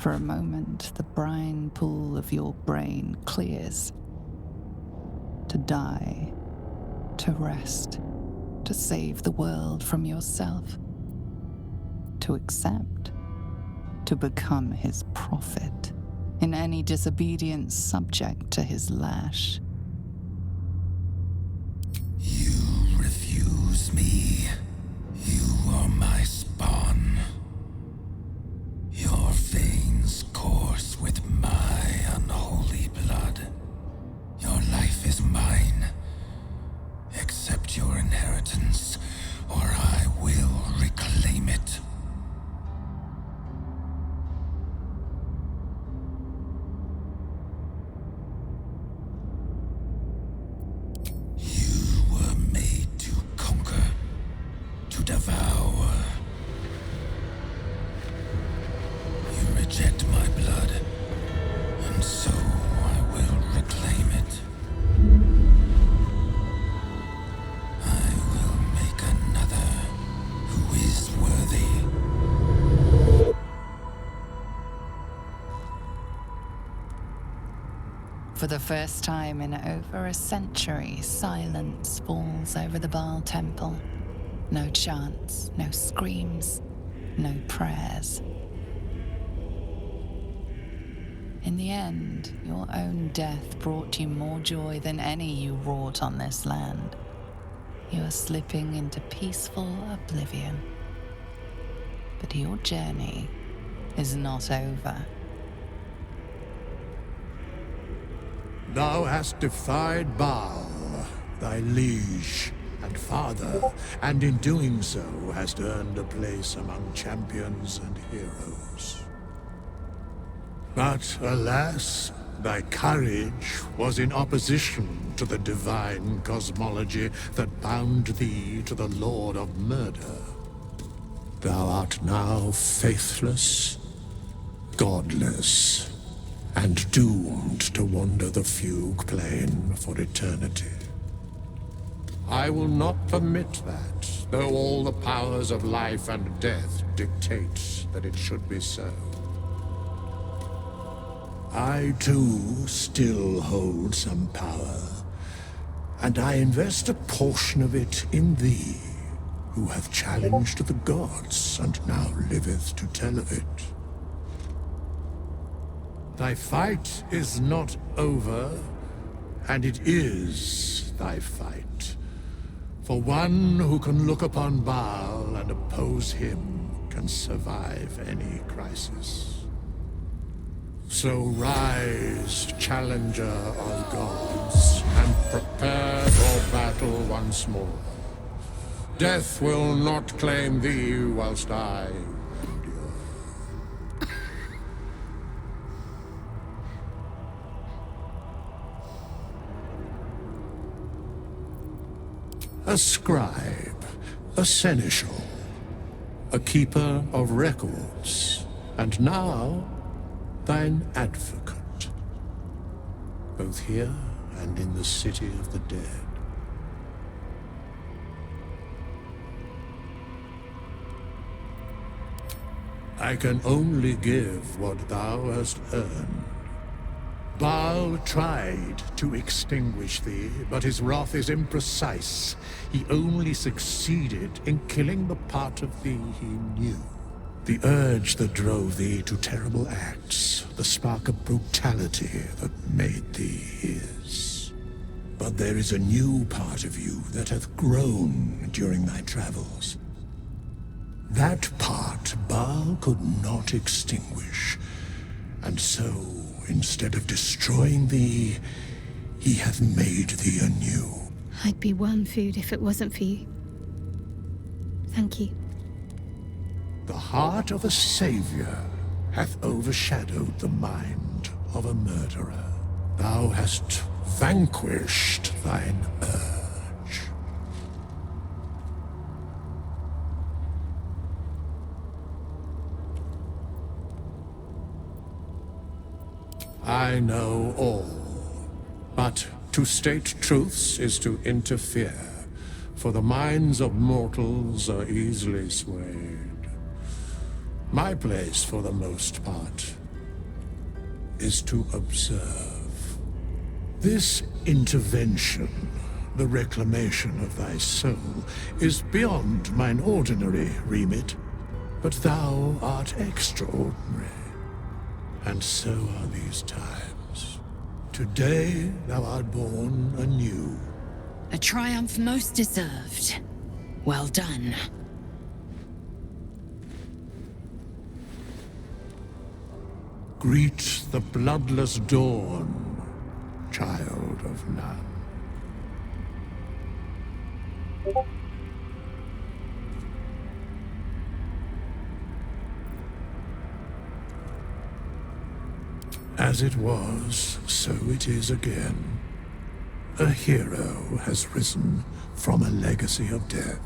For a moment, the brine pool of your brain clears. To die, to rest, to save the world from yourself. To accept, to become his prophet, in any disobedience subject to his lash. You refuse me. You are my spawn. Your veins course with my unholy blood. Your life is mine. Accept your inheritance, or I will reclaim it. You were made to conquer, to devour. You reject my blood, and so I will reclaim it. I will make another who is worthy. For the first time in over a century, silence falls over the Bhaal temple. No chants, no screams, no prayers. In the end, your own death brought you more joy than any you wrought on this land. You are slipping into peaceful oblivion. But your journey is not over. Thou hast defied Bhaal, thy liege and father, and in doing so hast earned a place among champions and heroes. But alas, thy courage was in opposition to the divine cosmology that bound thee to the Lord of Murder. Thou art now faithless, godless, and doomed to wander the fugue plane for eternity. I will not permit that, though all the powers of life and death dictate that it should be so. I too still hold some power, and I invest a portion of it in thee, who hath challenged the gods and now liveth to tell of it. Thy fight is not over, and it is thy fight. For one who can look upon Bhaal and oppose him can survive any crisis. So rise, challenger of gods, and prepare for battle once more. Death will not claim thee whilst I endure. A scribe, a seneschal, a keeper of records, and now thine advocate, both here and in the city of the dead. I can only give what thou hast earned. Bhaal tried to extinguish thee, but his wrath is imprecise. He only succeeded in killing the part of thee he knew. The urge that drove thee to terrible acts, the spark of brutality that made thee his. But there is a new part of you that hath grown during thy travels. That part Bhaal could not extinguish, and so, instead of destroying thee, he hath made thee anew. I'd be worm food if it wasn't for you. Thank you. The heart of a savior hath overshadowed the mind of a murderer. Thou hast vanquished thine urge. I know all, but to state truths is to interfere, for the minds of mortals are easily swayed. My place, for the most part, is to observe. This intervention, the reclamation of thy soul, is beyond mine ordinary remit, but thou art extraordinary. And so are these times. Today thou art born anew. A triumph most deserved. Well done. Greet the bloodless dawn, child of none. As it was, so it is again. A hero has risen from a legacy of death.